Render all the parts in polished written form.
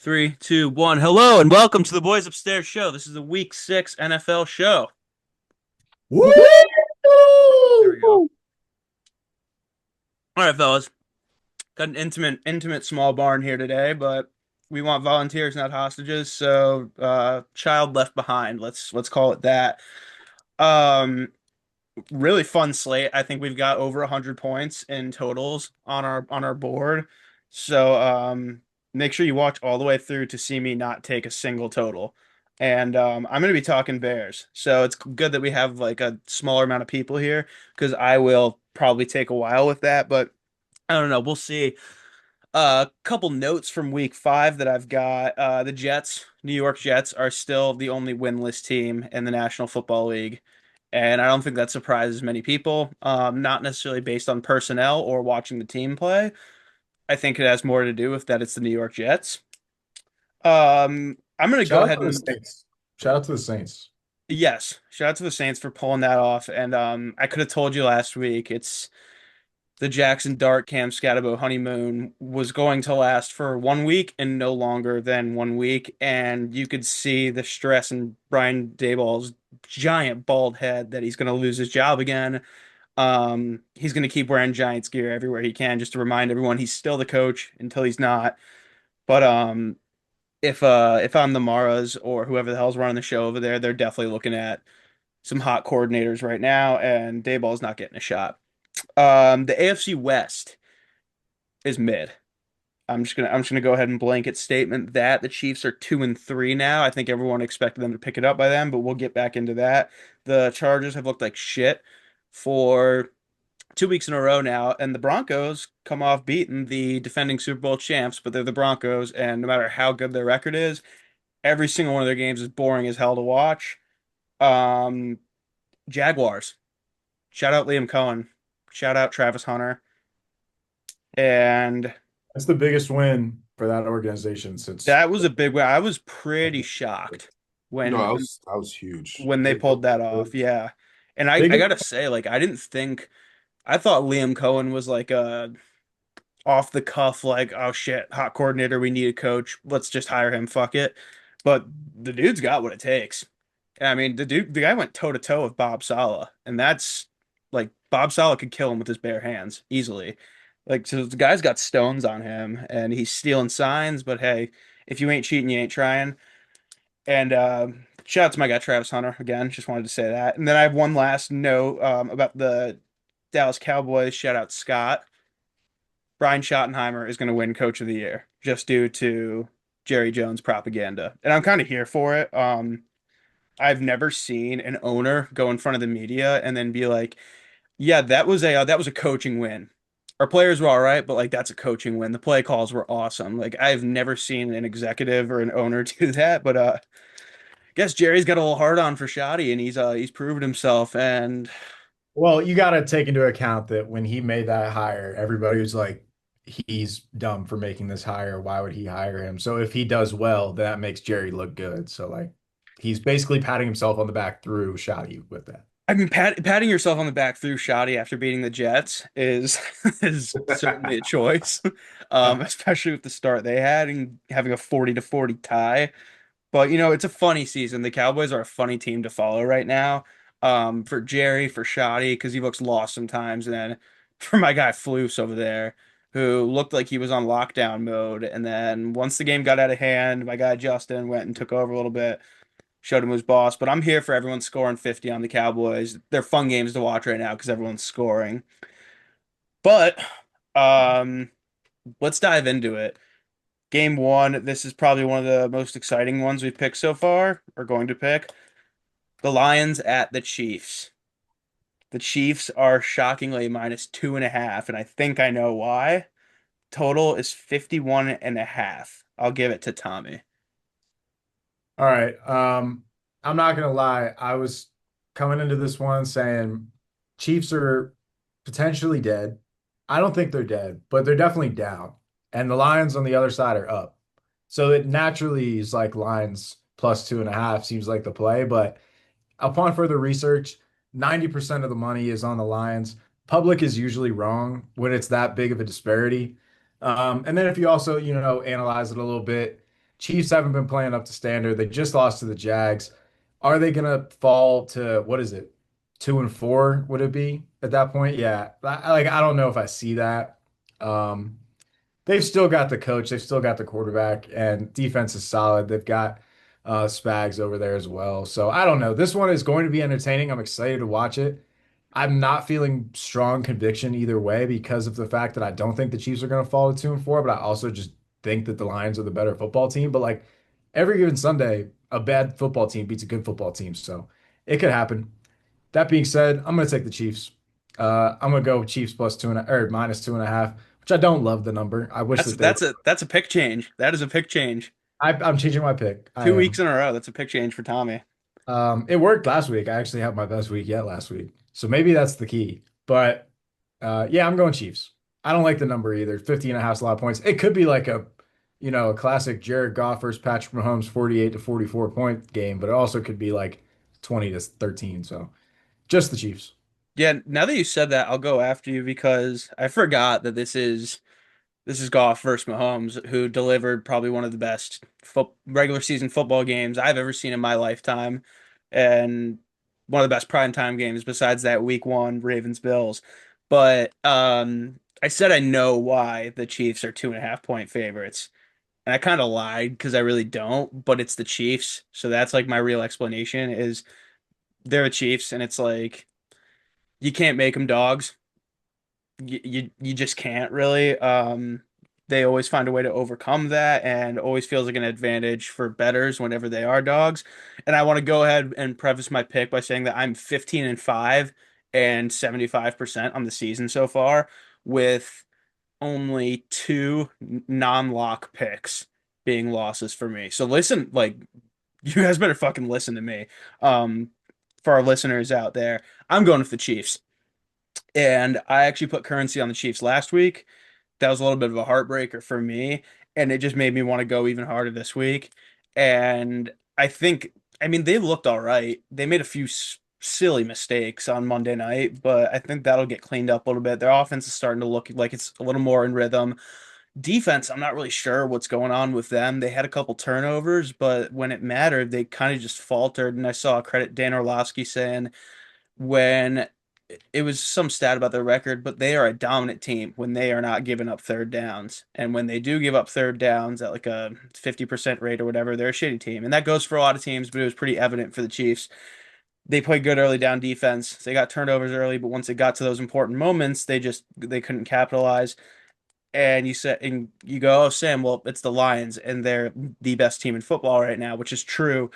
Three, two, one. Hello and welcome to the Boys Upstairs show. This is the Week 6 NFL show. Woo! There we go. All right, fellas. Got an intimate small barn here today, but we want volunteers, not hostages. So, child left behind. Let's call it that. Um, Really fun slate. I think we've got over 100 points in totals on our board. So make sure you watch all the way through to see me not take a single total. And I'm going to be talking Bears. So it's good that we have like a smaller amount of people here because I will probably take a while with that, but I don't know. We'll see. A couple notes from week 5 that I've got. The Jets, New York Jets, are still the only winless team in the National Football League. And I don't think that surprises many people. Not necessarily based on personnel or watching the team play. I think it has more to do with that it's the New York Jets. I'm going to go Shout out ahead to the and Saints. Shout out to the Saints. yes, shout out to the Saints for pulling that off. And I could have told you last week it's the Jackson Dart Cam Scatabo honeymoon was going to last for 1 week and no longer than 1 week. And you could see the stress in Brian Daboll's giant bald head that he's going to lose his job again. He's going to keep wearing Giants gear everywhere he can just to remind everyone he's still the coach until he's not. But if I'm the Maras or whoever the hell's running the show over there, they're definitely looking at some hot coordinators right now, and Daboll's not getting a shot. The AFC West is mid. I'm just gonna go ahead and blanket statement that the Chiefs are 2-3 now. I think everyone expected them to pick it up by then, but we'll get back into that. The Chargers have looked like shit for 2 weeks in a row now, and the Broncos come off beating the defending Super Bowl champs, but they're the Broncos, and no matter how good their record is, every single one of their games is boring as hell to watch. Um, Jaguars. Shout out Liam Cohen. Shout out Travis Hunter. And That's the biggest win for that organization since. that was a big win. I was pretty shocked No, when that was huge. when they They pulled put that off. Yeah. And I, They I get, gotta say, like, I didn't think I thought Liam Cohen was like a off the cuff, like, oh shit, hot coordinator, we need a coach. Let's just hire him. Fuck it. But the dude's got what it takes. And I mean, the guy went toe to toe with Bob Saleh, and that's like Bob Saleh could kill him with his bare hands easily. Like, so the guy's got stones on him, and he's stealing signs. But hey, if you ain't cheating, you ain't trying. And shout out to my guy Travis Hunter again. Just wanted to say that. And then I have one last note about the Dallas Cowboys. Shout out Scott. Brian Schottenheimer is going to win Coach of the Year just due to Jerry Jones propaganda, and I'm kind of here for it. I've never seen an owner go in front of the media and then be like, "Yeah, that was a coaching win. Our players were all right, but like that's a coaching win. The play calls were awesome." Like I've never seen an executive or an owner do that, but I guess Jerry's got a little hard on for Shoddy, and he's proven himself. And well, you got to take into account that when he made that hire, everybody was like, he's dumb for making this hire. Why would he hire him? So if he does well, that makes Jerry look good. So like he's basically patting himself on the back through Shotty with that. I mean, patting yourself on the back through Shoddy after beating the Jets is is certainly a choice, especially with the start they had and having a 40-40 tie. But it's a funny season. The Cowboys are a funny team to follow right now. For Jerry, for Shoddy, because he looks lost sometimes, and then for my guy Flus over there, who looked like he was on lockdown mode. And then once the game got out of hand, my guy Justin went and took over a little bit, showed him who's boss. But I'm here for everyone scoring 50 on the Cowboys. They're fun games to watch right now because everyone's scoring. But um, let's dive into it. Game one, this is probably one of the most exciting ones we've picked so far, or going to pick. The Lions at the Chiefs. The Chiefs are shockingly -2.5, and I think I know why. Total is 51.5. I'll give it to Tommy. All right. I'm not gonna lie. I was coming into this one saying Chiefs are potentially dead. I don't think they're dead, but they're definitely down. And the Lions on the other side are up. So it naturally is like Lions +2.5 seems like the play. But upon further research, 90% of the money is on the Lions. Public is usually wrong when it's that big of a disparity. And then if you also, analyze it a little bit. Chiefs haven't been playing up to standard. They just lost to the Jags. Are they gonna fall to what is it? 2-4 would it be at that point? Yeah. I don't know if I see that. Um, they've still got the coach, they've still got the quarterback, and defense is solid. They've got Spags over there as well. So I don't know. This one is going to be entertaining. I'm excited to watch it. I'm not feeling strong conviction either way because of the fact that I don't think the Chiefs are going to fall to 2-4, but I also just think that the Lions are the better football team. But like every given Sunday, a bad football team beats a good football team. So it could happen. That being said, I'm going to take the Chiefs. I'm going to go Chiefs plus 2.5 or minus 2.5, which I don't love the number. I wish That's that they that's were. a pick change. That is a pick change. I'm changing my pick. I 2 weeks am. in a row. That's a pick change for Tommy. It worked last week. I actually had my best week yet last week. So maybe that's the key. But yeah, I'm going Chiefs. I don't like the number either. 50 and a half is a lot of points. It could be like a classic Jared Goff versus Patrick Mahomes 48 to 44 point game, but it also could be like 20 to 13. So just the Chiefs. Yeah, now that you said that, I'll go after you because I forgot that this is Goff versus Mahomes, who delivered probably one of the best regular season football games I've ever seen in my lifetime, and one of the best primetime games besides that Week 1 Ravens Bills. But I said I know why the Chiefs are 2.5 point favorites, and I kind of lied because I really don't. But it's the Chiefs, so that's like my real explanation is they're the Chiefs, and it's like you can't make them dogs. You just can't really. They always find a way to overcome that, and always feels like an advantage for bettors whenever they are dogs. And I want to go ahead and preface my pick by saying that I'm 15-5 and 75% on the season so far, with only two non-lock picks being losses for me. So listen, like you guys better fucking listen to me. Um, for our listeners out there, I'm going with the Chiefs. And I actually put currency on the Chiefs last week. That was a little bit of a heartbreaker for me. And it just made me want to go even harder this week. And I mean, they looked all right. They made a few silly mistakes on Monday night, but I think that'll get cleaned up a little bit. Their offense is starting to look like it's a little more in rhythm. Defense, I'm not really sure what's going on with them. They had a couple turnovers, but when it mattered, they kind of just faltered. And I saw a credit Dan Orlovsky saying when it was some stat about their record, but they are a dominant team when they are not giving up third downs. And when they do give up third downs at like a 50% rate or whatever, they're a shitty team. And that goes for a lot of teams, but it was pretty evident for the Chiefs. They played good early down defense. They got turnovers early, but once it got to those important moments, they couldn't capitalize. And you go, oh Sam, well, it's the Lions and they're the best team in football right now, which is true.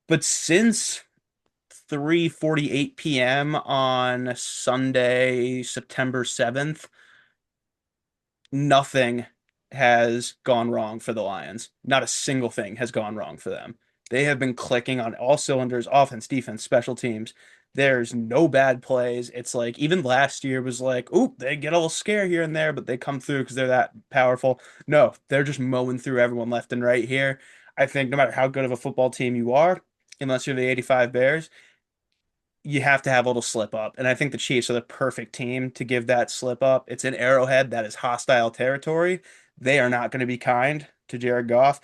But since 3:48 p.m. on Sunday, September 7th, nothing has gone wrong for the Lions. Not a single thing has gone wrong for them. They have been clicking on all cylinders, offense, defense, special teams. There's no bad plays. It's like even last year was like, oop, they get a little scare here and there, but they come through because they're that powerful. No, they're just mowing through everyone left and right here. I think no matter how good of a football team you are, unless you're the 85 Bears, you have to have a little slip up. And I think the Chiefs are the perfect team to give that slip up. It's an Arrowhead that is hostile territory. They are not going to be kind to Jared Goff.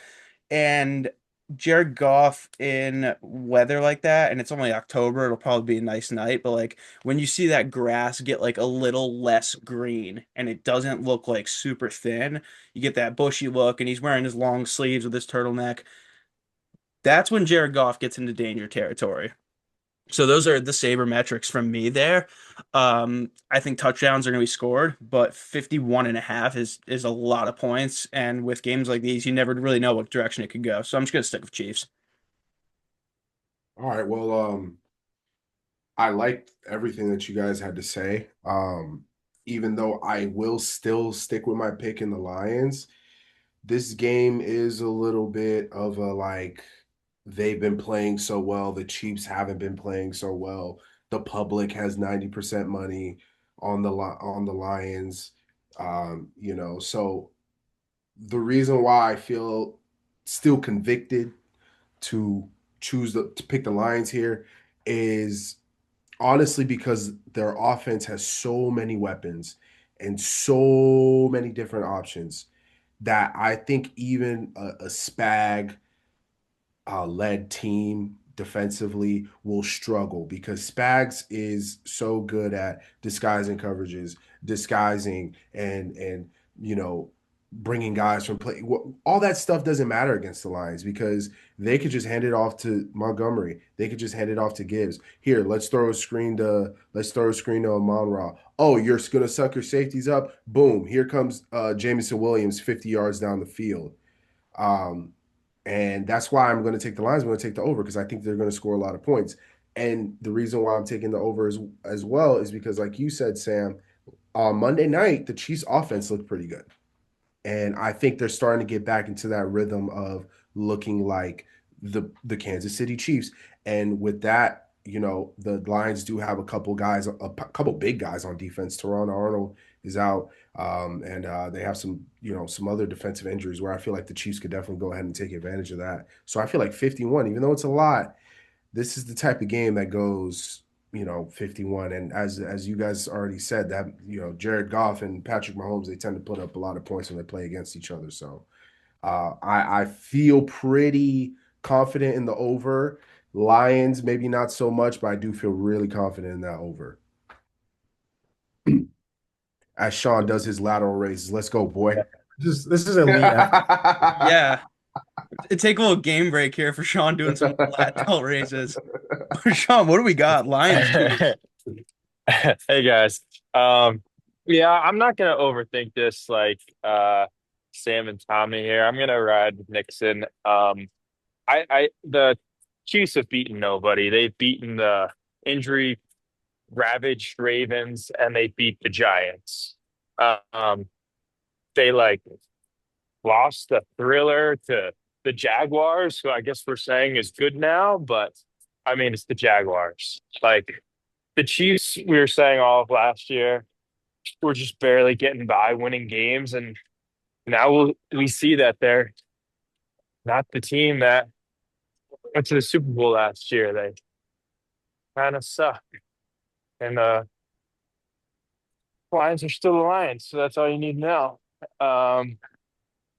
And Jared Goff in weather like that, and it's only October, it'll probably be a nice night, but like when you see that grass get like a little less green and it doesn't look like super thin, you get that bushy look, and he's wearing his long sleeves with his turtleneck. That's when Jared Goff gets into danger territory. So those are the saber metrics from me there. I think touchdowns are going to be scored, but 51.5 is a lot of points. And with games like these, you never really know what direction it could go. So I'm just going to stick with Chiefs. All right. Well, I liked everything that you guys had to say. Even though I will still stick with my pick in the Lions, this game is a little bit of a like they've been playing so well. The Chiefs haven't been playing so well. The public has 90% money on the Lions. So the reason why I feel still convicted to to pick the Lions here is honestly because their offense has so many weapons and so many different options that I think even a Spag led team defensively will struggle because Spags is so good at disguising coverages, disguising and you know bringing guys from play. All that stuff doesn't matter against the Lions because they could just hand it off to Montgomery. They could just hand it off to Gibbs. Here, let's throw a screen to Amon-Ra. Oh, you're gonna suck your safeties up. Boom! Here comes Jamison Williams 50 yards down the field. Um, and that's why I'm going to take the Lions. I'm going to take the over because I think they're going to score a lot of points. And the reason why I'm taking the over as well is because, like you said, Sam, on Monday night, the Chiefs' offense looked pretty good. And I think they're starting to get back into that rhythm of looking like the Kansas City Chiefs. And with that, the Lions do have a couple guys, a couple big guys on defense. Teron Arnold is out, and they have some other defensive injuries where I feel like the Chiefs could definitely go ahead and take advantage of that. So I feel like 51, even though it's a lot, this is the type of game that goes 51. And as you guys already said, that Jared Goff and Patrick Mahomes, they tend to put up a lot of points when they play against each other. So I feel pretty confident in the over. Lions, maybe not so much, but I do feel really confident in that over. As Sean does his lateral raises. Let's go, boy. This is elite effort. Yeah. Take a little game break here for Sean doing some lateral raises. Sean, what do we got? Lions, Chiefs. Hey guys. Yeah, I'm not gonna overthink this like Sam and Tommy here. I'm gonna ride with Nickson. I the Chiefs have beaten nobody. They've beaten the injury ravaged Ravens and they beat the Giants. Um, they like lost the thriller to the Jaguars, who I guess we're saying is good now, but I mean it's the Jaguars. Like the Chiefs, we were saying all of last year, we're just barely getting by winning games, and now we see that they're not the team that went to the Super Bowl last year. They kind of suck, and Lions are still the Lions, so that's all you need to know. Um,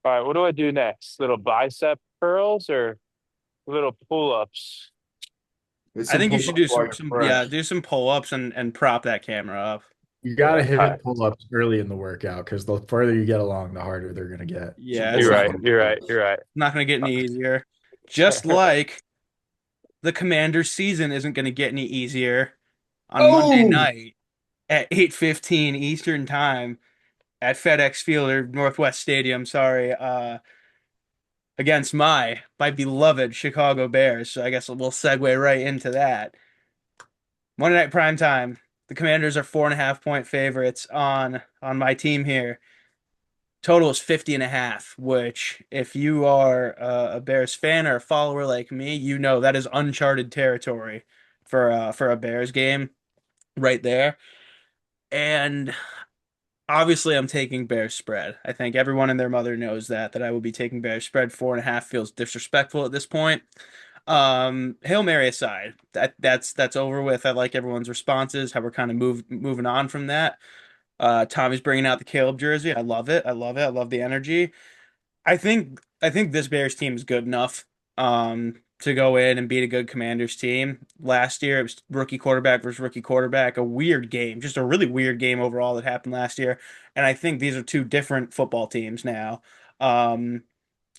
all right, what do I do next? Little bicep curls or little pull ups? It's I some think you pull should up do while some you're some yeah, fresh. do some pull-ups and prop that camera up. You got to All right, hit pull-ups early in the workout because the further you get along, the harder they're going to get. Some Yeah, pull it's you're ups not right. on You're the right. bench. You're right. not going to get any easier. Just like the Commanders season isn't going to get any easier on Monday Oh, night at 8:15 Eastern Time at FedEx Field or Northwest Stadium, sorry, against my beloved Chicago Bears. So I guess we'll segue right into that. Monday night prime time. The Commanders are 4.5 point favorites on my team here. Total is 50 and a half, which if you are a Bears fan or a follower like me, you know that is uncharted territory for a Bears game right there. And obviously I'm taking Bears spread. I think everyone and their mother knows that I will be taking Bears spread. 4.5 feels disrespectful at this point. Hail Mary aside, that's over with. I like everyone's responses, how we're kind of moving on from that. Tommy's bringing out the Caleb jersey. I love it. I love it. I love the energy. I think this Bears team is good enough to go in and beat a good Commanders team. Last year it was rookie quarterback versus rookie quarterback, a weird game, just a really weird game overall that happened last year. And I think these are two different football teams now. Um,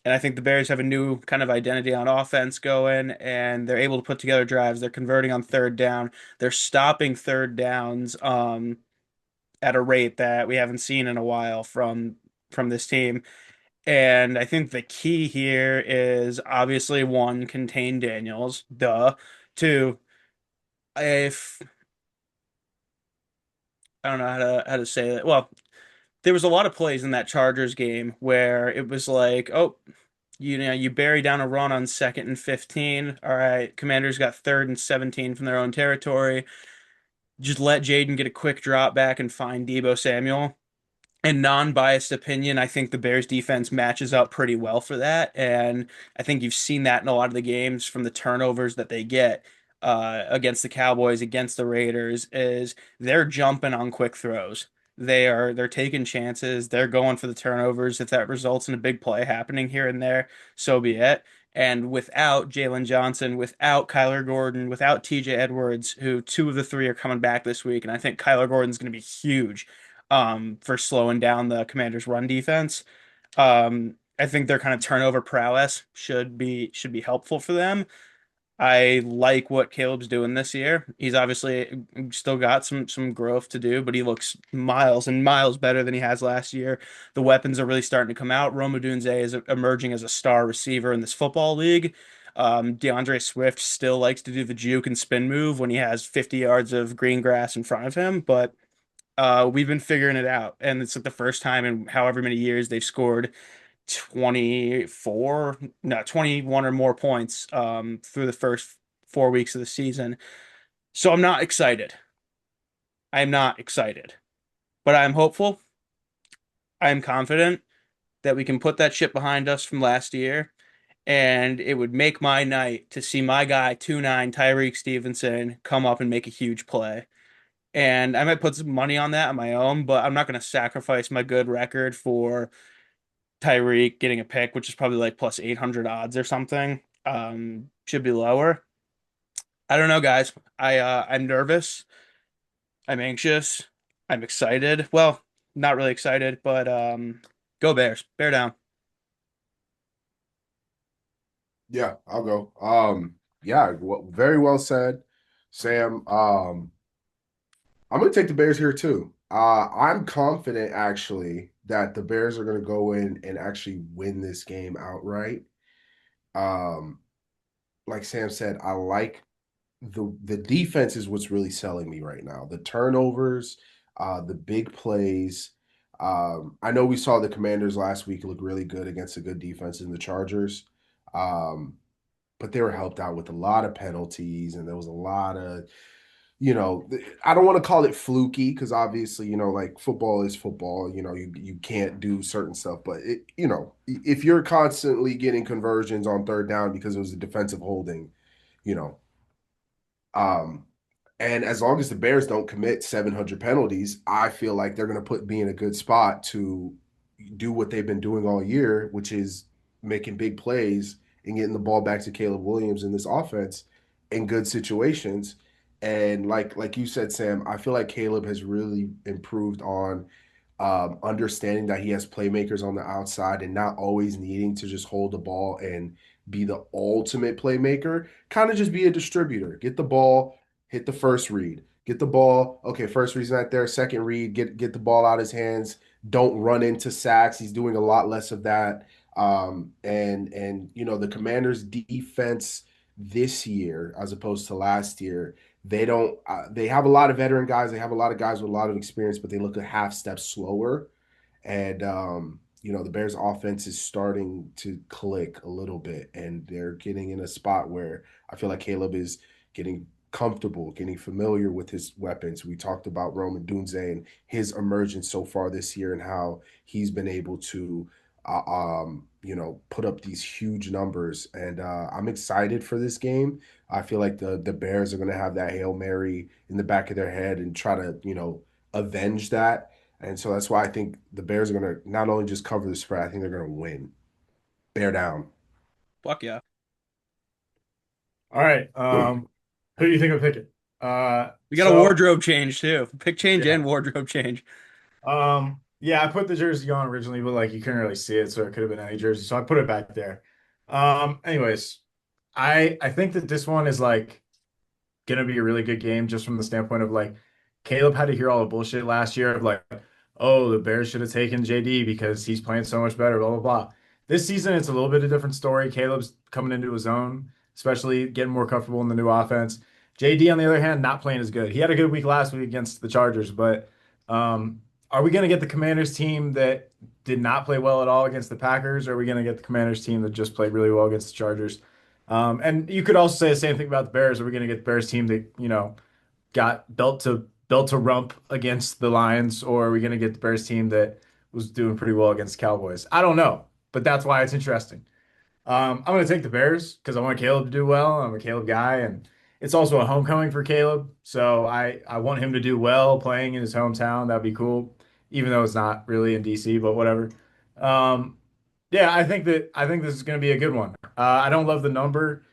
and I think the Bears have a new kind of identity on offense going, and they're able to put together drives. They're converting on third down. They're stopping third downs at a rate that we haven't seen in a while from this team. And I think the key here is obviously one, contain Daniels, duh. Two, if I don't know how to say that. Well, there was a lot of plays in that Chargers game where it was like, oh, you bury down a run on 2nd and 15. All right, Commanders got 3rd and 17 from their own territory. Just let Jaden get a quick drop back and find Debo Samuel. In non-biased opinion, I think the Bears defense matches up pretty well for that, and I think you've seen that in a lot of the games from the turnovers that they get against the Cowboys, against the Raiders, is they're jumping on quick throws. They're taking chances. They're going for the turnovers. If that results in a big play happening here and there, so be it. And without Jalen Johnson, without Kyler Gordon, without TJ Edwards, who two of the three are coming back this week, and I think Kyler Gordon's going to be huge for slowing down the Commanders' run defense. I think their kind of turnover prowess should be helpful for them. I like what Caleb's doing this year. He's obviously still got some growth to do, but he looks miles and miles better than he has last year. The weapons are really starting to come out. Rome Odunze is emerging as a star receiver in this football league. DeAndre Swift still likes to do the juke and spin move when he has 50 yards of green grass in front of him, but we've been figuring it out, and it's like the first time in however many years they've scored 24, no, 21 or more points through the first 4 weeks of the season. So I'm not excited. I'm not excited, but I'm hopeful. I'm confident that we can put that shit behind us from last year. And it would make my night to see my guy 2-9 Tyreek Stevenson come up and make a huge play. And I might put some money on that on my own, but I'm not going to sacrifice my good record for Tyreek getting a pick, which is probably like plus 800 odds or something. Should be lower. I don't know, guys. I'm nervous. I'm anxious. I'm excited. Well, not really excited, but go Bears. Bear down. Yeah, I'll go. Yeah, very well said, Sam. I'm going to take the Bears here too. I'm confident actually that the Bears are going to go in and actually win this game outright. Um, like Sam said, I like the defense is what's really selling me right now. The turnovers, the big plays. I know we saw the Commanders last week look really good against a good defense in the Chargers. Um, but they were helped out with a lot of penalties, and there was a lot of, I don't want to call it fluky because obviously, like football is football. You can't do certain stuff, but if you're constantly getting conversions on third down because it was a defensive holding, you know, um, and as long as the Bears don't commit 700 penalties, I feel like they're going to put me in a good spot to do what they've been doing all year, which is making big plays and getting the ball back to Caleb Williams in this offense in good situations. And like you said, Sam, I feel like Caleb has really improved on understanding that he has playmakers on the outside and not always needing to just hold the ball and be the ultimate playmaker. Kind of just be a distributor. Get the ball, hit the first read. Get the ball. Okay, first read's not there. Second read, get the ball out of his hands. Don't run into sacks. He's doing a lot less of that. And the Commanders' defense this year, as opposed to last year, they don't. They have a lot of veteran guys. They have a lot of guys with a lot of experience, but they look a half step slower. And the Bears' offense is starting to click a little bit, and they're getting in a spot where I feel like Caleb is getting comfortable, getting familiar with his weapons. We talked about Roman Dunze and his emergence so far this year, and how he's been able to, put up these huge numbers. And I'm excited for this game. I feel like the Bears are going to have that Hail Mary in the back of their head and try to, avenge that. And so that's why I think the Bears are going to not only just cover the spread, I think they're going to win. Bear down. Fuck yeah. All right. Who do you think I'm picking? We got a So wardrobe change too. Pick change yeah. and wardrobe change. Yeah, I put the jersey on originally, but like you couldn't really see it, so it could have been any jersey. So I put it back there. Anyways, I think that this one is like gonna be a really good game just from the standpoint of like Caleb had to hear all the bullshit last year of like, oh, the Bears should have taken JD because he's playing so much better, blah blah blah. This season it's a little bit of a different story. Caleb's coming into his own, especially getting more comfortable in the new offense. JD, on the other hand, not playing as good. He had a good week last week against the Chargers, but are we gonna get the Commanders team that did not play well at all against the Packers, or are we gonna get the Commanders team that just played really well against the Chargers? And you could also say the same thing about the Bears. Are we going to get the Bears team that, got belt to rump against the Lions, or are we going to get the Bears team that was doing pretty well against the Cowboys? I don't know, but that's why it's interesting. I'm going to take the Bears because I want Caleb to do well. I'm a Caleb guy, and it's also a homecoming for Caleb, so I want him to do well playing in his hometown. That'd be cool. even though it's not really in DC, but whatever. Um, yeah, I think this is going to be a good one. I don't love the number.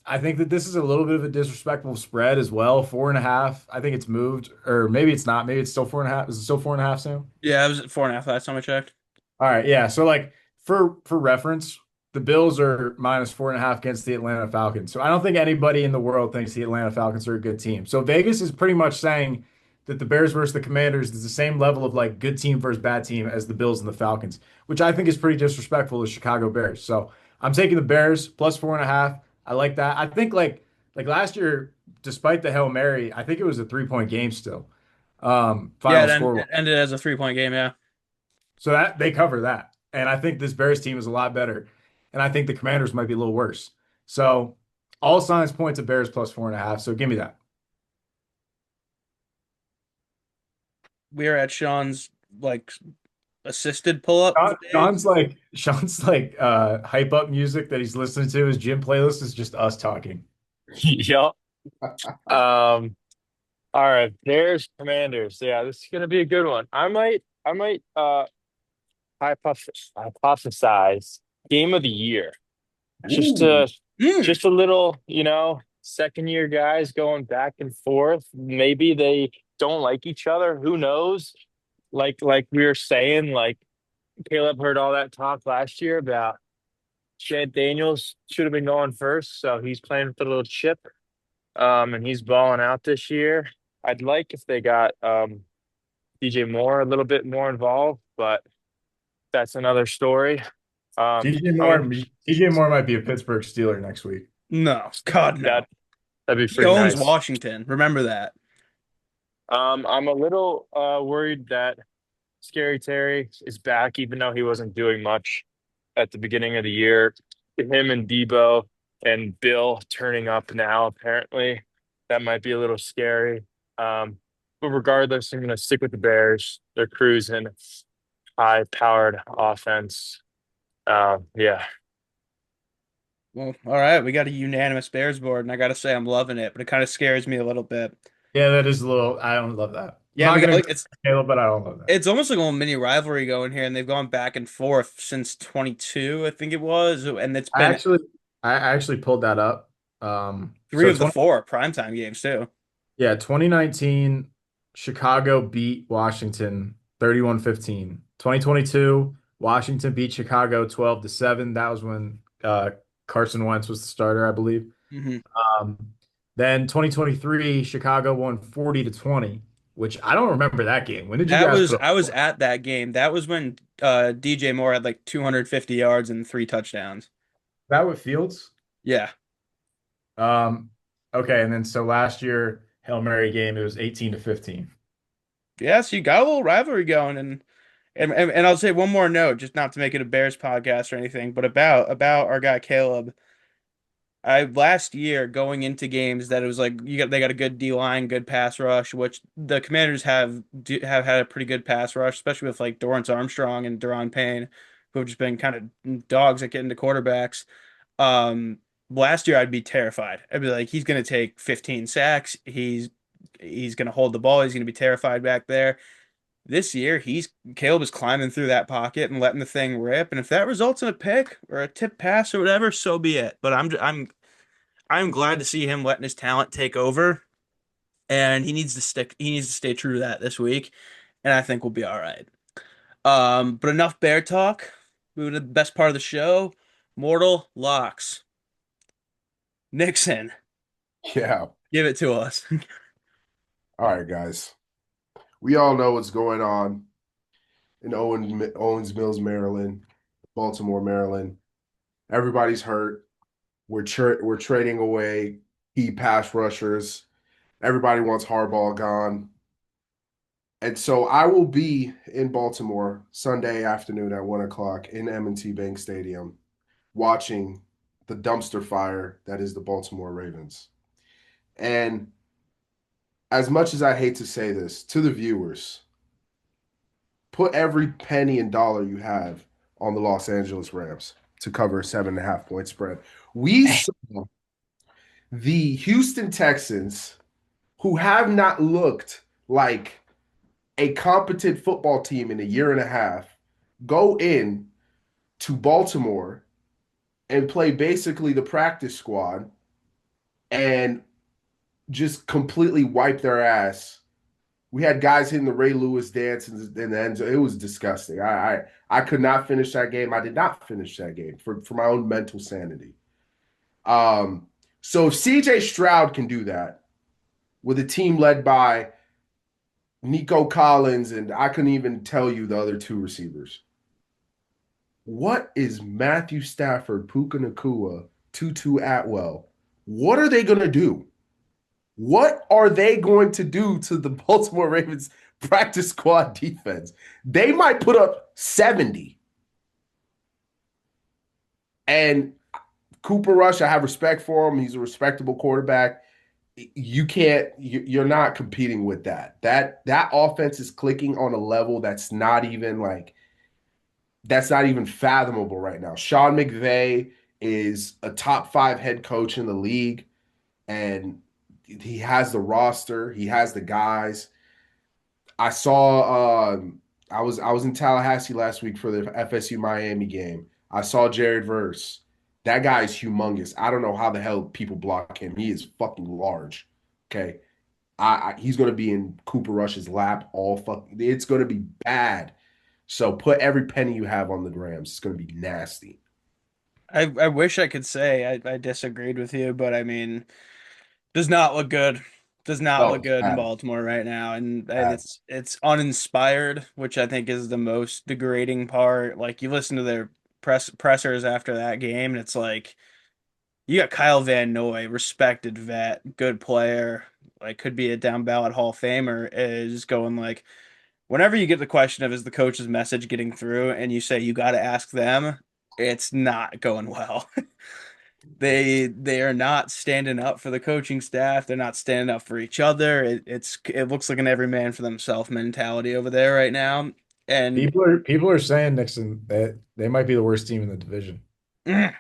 I think that this is a little bit of a disrespectful spread as well. 4.5. I think it's moved, or maybe it's not. Maybe it's still 4.5. Is it still 4.5, Sam? Yeah, I was at 4.5 last time I checked. All right, yeah. So like for reference, the Bills are -4.5 against the Atlanta Falcons. So I don't think anybody in the world thinks the Atlanta Falcons are a good team. So Vegas is pretty much saying that the Bears versus the Commanders is the same level of like good team versus bad team as the Bills and the Falcons, which I think is pretty disrespectful to Chicago Bears. So I'm taking the Bears +4.5. I like that. I think like last year, despite the Hail Mary, I think it was a 3-point game still. Yeah, Final it score. ended as a 3-point game. Yeah. So that they cover that. And I think this Bears team is a lot better. And I think the Commanders might be a little worse. So all signs point to Bears +4.5. So give me that. We are at Sean's like assisted pull up phase. Sean's like hype up music that he's listening to. His gym playlist is just us talking. Yup. Um, all right, Bears Commanders. Yeah, this is gonna be a good one. I might hypothesize game of the year. Just Ooh. Mm. just a little, second year guys going back and forth. Maybe they don't like each other. Who knows? Like we were saying, like Caleb heard all that talk last year about Chad Daniels should have been going first, so he's playing with a little chip. And he's balling out this year. I'd like if they got DJ Moore a little bit more involved, but that's another story. DJ I'm Moore, gonna DJ Moore might be a Pittsburgh Steeler next week. No, God that no. that'd be He pretty owns nice. Washington. Remember that. I'm a little worried that Scary Terry is back, even though he wasn't doing much at the beginning of the year. Him and Debo and Bill turning up now, apparently, that might be a little scary. But regardless, I'm going to stick with the Bears. They're cruising, high-powered offense. Yeah. Well, all right, we got a unanimous Bears board, and I gotta say I'm loving it, but it kind of scares me a little bit. Yeah, that is a little. I don't love that. I'm Yeah, not we got gonna like agree with Caleb, but I don't love that. it's almost like a little mini rivalry going here, and they've gone back and forth since 22, I think it was, and it's I been actually, I actually pulled that up. three So of the 20, four primetime games too. yeah, 2019, Chicago beat Washington 31-15. 2022, Washington beat Chicago 12-7. That was when Carson Wentz was the starter, I believe. Hmm. Um, then 2023, Chicago won 40-20, which I don't remember that game. When did you That guys was put up? I was at that game. That was when DJ Moore had like 250 yards and three touchdowns. That with Fields? Yeah. Um, okay, and then so last year, Hail Mary game, it was 18-15. Yes, you got a little rivalry going, and I'll say one more note, just not to make it a Bears podcast or anything, but about our guy Caleb. I last year going into games that it was like they got a good D line, good pass rush, which the Commanders have had a pretty good pass rush, especially with like Dorrance Armstrong and Daron Payne, who have just been kind of dogs at getting to quarterbacks. Um, Last year I'd be terrified. I'd be like, he's gonna take 15 sacks. He's gonna hold the ball. He's gonna be terrified back there. This year, he's Caleb is climbing through that pocket and letting the thing rip. And if that results in a pick or a tip pass or whatever, so be it. But I'm glad to see him letting his talent take over. And he needs to stick. He needs to stay true to that this week. And I think we'll be all right. But enough bear talk. Moving to the best part of the show, Mortal Locks. Nickson, Yeah. give it to us. All right, guys. We all know what's going on in Owens Mills, Maryland, Baltimore, Maryland. Everybody's hurt. We're trading away key pass rushers. Everybody wants Harbaugh gone. And so I will be in Baltimore Sunday afternoon at 1 o'clock in M&T Bank Stadium watching the dumpster fire that is the Baltimore Ravens. And as much as I hate to say this to the viewers, put every penny and dollar you have on the Los Angeles Rams to cover a 7.5 point spread. We saw the Houston Texans, who have not looked like a competent football team in a year and a half go in to Baltimore and play basically the practice squad and just completely wipe their ass. We had guys hitting the Ray Lewis dance in the end zone. It was disgusting. I could not finish that game. I did not finish that game for my own mental sanity. So if CJ Stroud can do that with a team led by Nico Collins, and I couldn't even tell you the other two receivers. What is Matthew Stafford, Puka Nakua, Tutu Atwell? What are they going to do? What are they going to do to the Baltimore Ravens practice squad defense? They might put up 70. And Cooper Rush, I have respect for him. He's a respectable quarterback. You're not competing with that. That offense is clicking on a level that's not even fathomable right now. Sean McVay is a top 5 head coach in the league, and he has the roster, he has the guys. I saw I was in Tallahassee last week for the FSU Miami game. I saw Jared Verse. That guy is humongous. I don't know how the hell people block him. He is fucking large. Okay. He's gonna be in Cooper Rush's lap all fucking. It's gonna be bad. So put every penny you have on the Rams. It's gonna be nasty. I wish I could say I disagreed with you, but I mean, does not look good. Does not No, look it's good in bad. Baltimore right now, and Bad. it's uninspired, which I think is the most degrading part. Like you listen to their pressers after that game, and it's like you got Kyle Van Noy, respected vet, good player, like could be a down ballot Hall of Famer, is going like whenever you get the question of is the coach's message getting through, and you say you got to ask them, it's not going well. They are not standing up for the coaching staff. They're not standing up for each other. It looks like an every man for themselves mentality over there right now. And People are saying Nickson that they might be the worst team in the division. mm, Are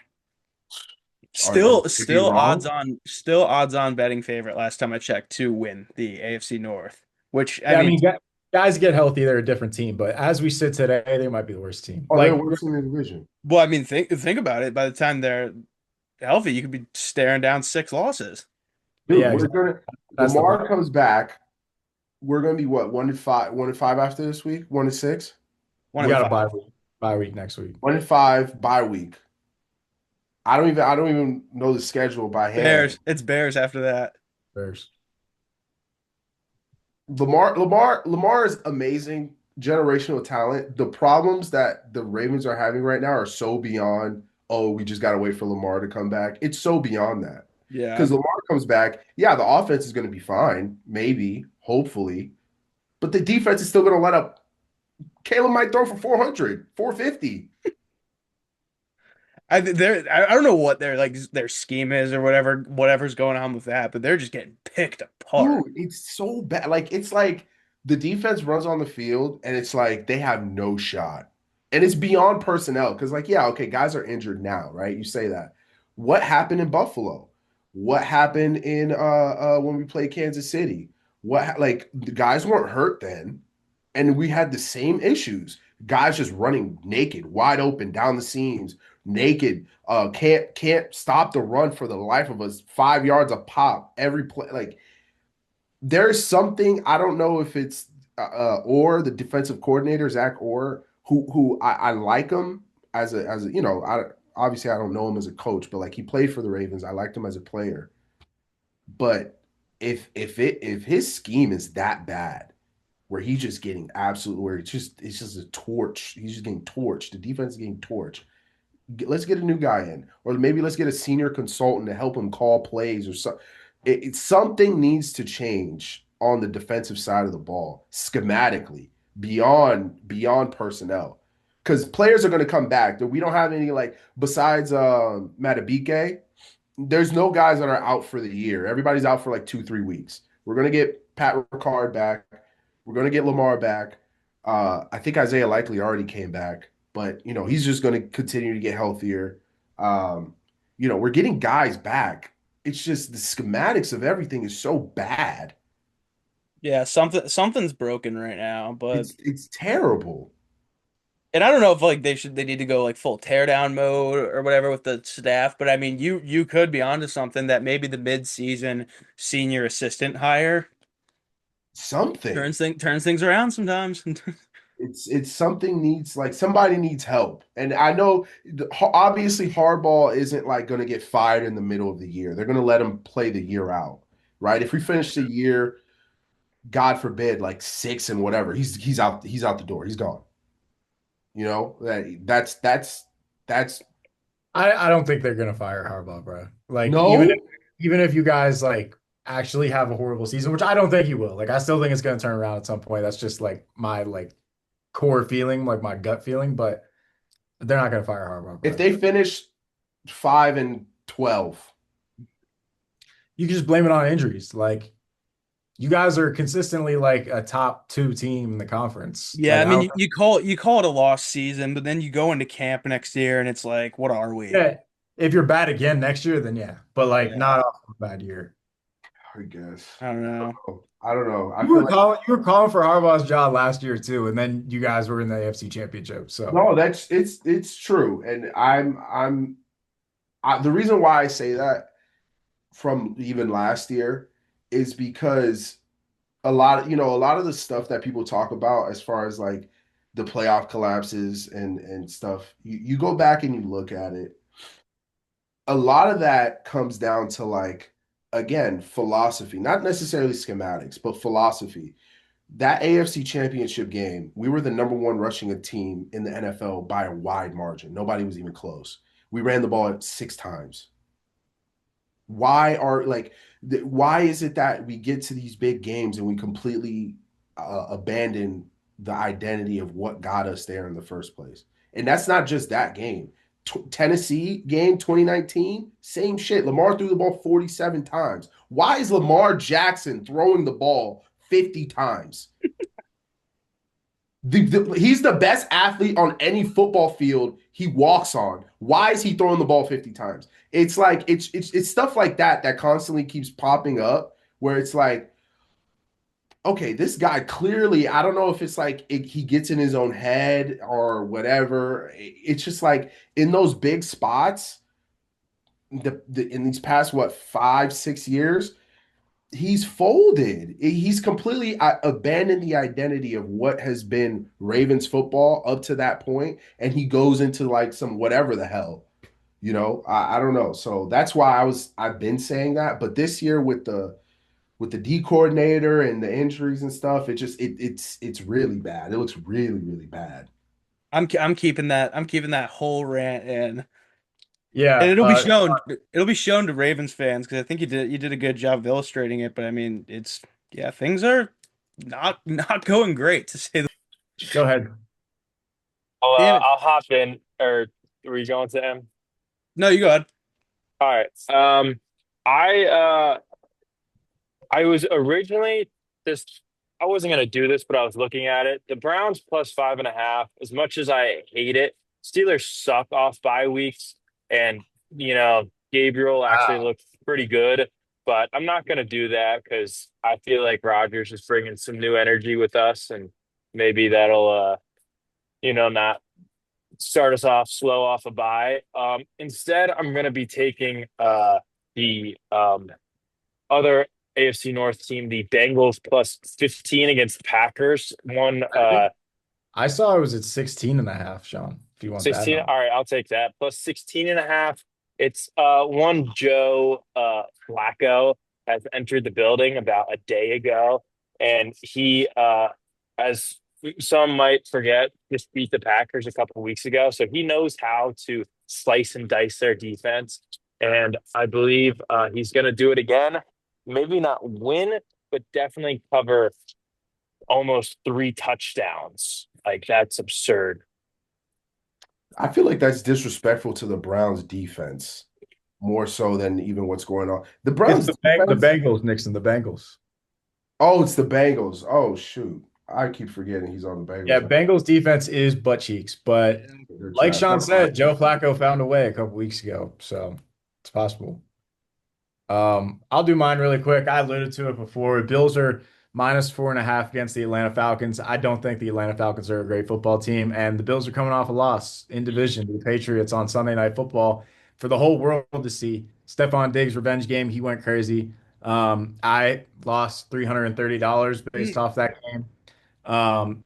still they wrong? still odds on betting favorite last time I checked to win the AFC North. Which I Yeah, I mean, mean, guys get healthy, they're a different team, but as we sit today, they might be the worst team. Oh, they're Like, worse in the division. well, I mean think about it. By the time they're healthy, you could be staring down 6 losses. Dude, yeah, we're exactly. gonna That's the Lamar problem. comes back. We're gonna be what, 1-5, 1-5 after this week? 1-6? One We and got a five. bye week next week. 1-5 bye week. I don't even know the schedule by hand. Bears. It's Bears after that. Bears. Lamar is amazing, generational talent. The problems that the Ravens are having right now are so beyond, oh, we just gotta wait for Lamar to come back. It's so beyond that. Yeah. Because Lamar comes back, yeah, the offense is gonna be fine, maybe, hopefully, but the defense is still gonna let up. Caleb might throw for 400, 450. I don't know what their like their scheme is or whatever's going on with that, but they're just getting picked apart. Dude, it's so bad. Like it's like the defense runs on the field and it's like they have no shot. And it's beyond personnel because like yeah, okay, guys are injured now, right? You say that. What happened in Buffalo? What happened in when we played Kansas City? Like the guys weren't hurt then and we had the same issues. Guys just running naked, wide open down the seams, naked. Can't stop the run for the life of us. 5 yards a pop every play. Like there's something I don't know if it's or the defensive coordinator Zach Orr who I like him as a obviously I don't know him as a coach, but like he played for the Ravens. I liked him as a player. But if his scheme is that bad, where he's just getting absolute, where it's just a torch, he's just getting torched. The defense is getting torched. Let's get a new guy in, or maybe let's get a senior consultant to help him call plays or something. Something needs to change on the defensive side of the ball, schematically, beyond personnel, because players are going to come back. We don't have any like besides Matabike. There's no guys that are out for the year. Everybody's out for like 2-3 weeks. We're going to get Pat Ricard back. We're going to get Lamar back. I think Isaiah Likely already came back, but he's just going to continue to get healthier. We're getting guys back. It's just the schematics of everything is so bad. Yeah, something's broken right now, but It's terrible. and I don't know if like they need to go like full teardown mode or whatever with the staff, but I mean you could be onto something that maybe the mid-season senior assistant hire Something. turns things around sometimes. It's something needs like somebody needs help. And I know obviously Hardball isn't like going to get fired in the middle of the year. They're going to let him play the year out, right? If we finish the year, God forbid, like six and whatever, he's out the door. He's gone. That's I don't think they're gonna fire Harbaugh, bro. Like no. even if you guys like actually have a horrible season, which I don't think you will. Like I still think it's gonna turn around at some point. That's just like my like core feeling, like my gut feeling, but they're not gonna fire Harbaugh, If bro. they finish 5-12, You can just blame it on injuries. Like you guys are consistently like a top two team in the conference. Yeah, Like I I mean don't you call it a lost season, but then you go into camp next year and it's like, what are we? yeah, if you're bad again next year, then yeah. But like Yeah, not off a bad year. I guess. I don't know. I don't know. I feel like You were calling for Harbaugh's job last year too, and then you guys were in the AFC Championship. So no, that's it's true. And the reason why I say that from even last year is because a lot of the stuff that people talk about as far as like the playoff collapses and stuff, you go back and you look at it, a lot of that comes down to like again philosophy, not necessarily schematics but philosophy. That AFC championship game, we were the number one rushing team in the NFL by a wide margin. Nobody was even close. We ran the ball 6 times. Why are like why is it that we get to these big games and we completely abandon the identity of what got us there in the first place? And that's not just that game. Tennessee game 2019, same shit. Lamar threw the ball 47 times. Why is Lamar Jackson throwing the ball 50 times? He's the best athlete on any football field he walks on. Why is he throwing the ball 50 times? It's like it's stuff like that that constantly keeps popping up where it's like, okay, this guy clearly, I don't know if it's like he gets in his own head or whatever. It's just like in those big spots, in these past what 5-6 years, he's folded. He's completely abandoned the identity of what has been Ravens football up to that point, and he goes into like some whatever the hell, I don't know. So that's why I've been saying that. But this year with the D coordinator and the injuries and stuff, it's really bad. It looks really really bad. I'm keeping that whole rant in. And yeah, it'll be shown to Ravens fans because I think you did a good job of illustrating it, but I mean it's yeah, things are not going great to say the go ahead. damn it. I'll hop in. Or were you going to M? No, you go ahead. All right. I I was originally just I wasn't gonna do this, but I was looking at it. The Browns plus 5.5. As much as I hate it, Steelers suck off bye weeks, and Gabriel actually Wow. looked pretty good. But I'm not gonna do that because I feel like Rodgers is bringing some new energy with us, and maybe that'll not start us off slow off a bye. Instead, I'm gonna be taking the other AFC North team, the Bengals plus 15 against the Packers. One I think I saw it was at 16 and a half, Sean, if you want that 16. number. All right, I'll take that. Plus 16 and a half. It's one Joe Flacco has entered the building about a day ago, and he as some might forget, just beat the Packers a couple weeks ago. So he knows how to slice and dice their defense. And I believe he's going to do it again. Maybe not win, but definitely cover almost 3 touchdowns. Like that's absurd. I feel like that's disrespectful to the Browns defense more so than even what's going on. The It's Browns the defense. Bengals, Nickson, the Bengals. Oh, it's the Bengals. Oh shoot. I keep forgetting he's on the Yeah, Bengals. Bengals defense is butt cheeks, but They're like trash. Sean Never mind. said, Joe Flacco found a way a couple weeks ago, so it's possible. I'll do mine really quick. I alluded to it before. -4.5 against the Atlanta Falcons. I don't think the Atlanta Falcons are a great football team, and the Bills are coming off a loss in division to the Patriots on Sunday Night Football for the whole world to see. Stephon Diggs' revenge game, he went crazy. I lost $330 based Mm. off that game.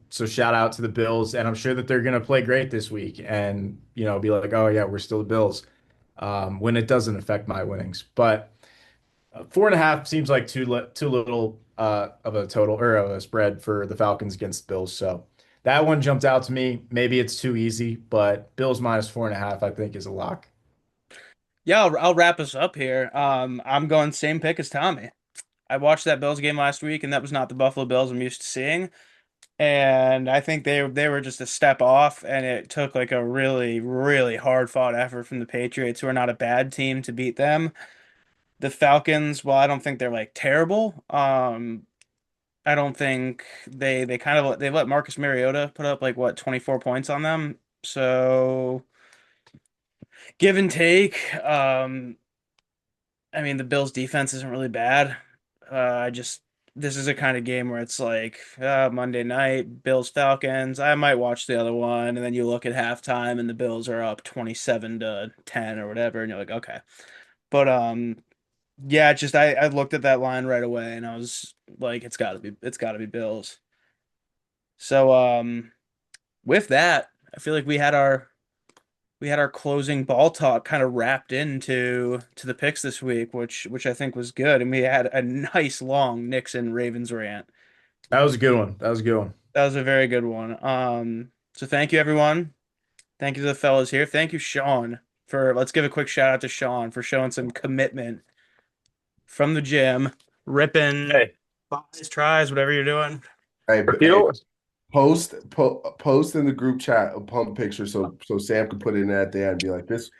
So shout out to the Bills, and I'm sure that they're going to play great this week, and be like, oh yeah, we're still the Bills. When it doesn't affect my winnings, but 4.5 seems like too little of a total or of a spread for the Falcons against the Bills. So that one jumped out to me. Maybe it's too easy, but Bills -4.5, I think, is a lock. Yeah, I'll wrap us up here. I'm going same pick as Tommy. I watched that Bills game last week, and that was not the Buffalo Bills I'm used to seeing. And I think they were just a step off, and it took like a really, really hard fought effort from the Patriots, who are not a bad team, to beat them. The Falcons, well, I don't think they're like terrible. I don't think they kind of they let Marcus Mariota put up like what 24 points on them. So give and take. I mean the Bills defense isn't really bad. I just this is a kind of game where it's like Monday night, Bills Falcons. I might watch the other one, and then you look at halftime and the Bills are up 27-10 or whatever, and you're like, okay. But yeah, just I looked at that line right away and I was like, it's gotta be Bills. So with that, I feel like we had our closing ball talk kind of wrapped into the picks this week, which I think was good. And we had a nice long Nickson Ravens rant. That was a good one. That was a good one. That was a very good one. So thank you everyone. Thank you to the fellas here. Thank you, Sean, for let's give a quick shout out to Sean for showing some commitment from the gym, ripping Hey, buys, tries, whatever you're doing. you Hey, know, post in the group chat a pump picture so Sam can put it in at the end and be like this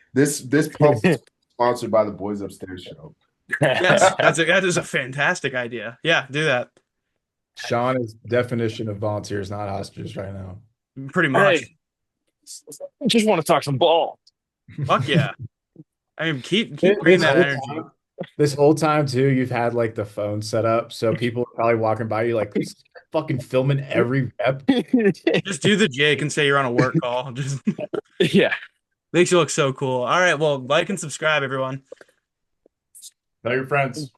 pump was sponsored by the Boys Upstairs show. Yes, that is a fantastic idea. Yeah, do that. Sean is definition of volunteers, not hostages right now. Pretty much. hey, just want to talk some ball. Fuck yeah. I mean, keep bringing This that whole energy. time, this whole time too, you've had like the phone set up, so people are probably walking by you like fucking filming every rep. Just do the Jake and say you're on a work call. Just Yeah. makes you look so cool. All right, well, like and subscribe, everyone. Tell your friends.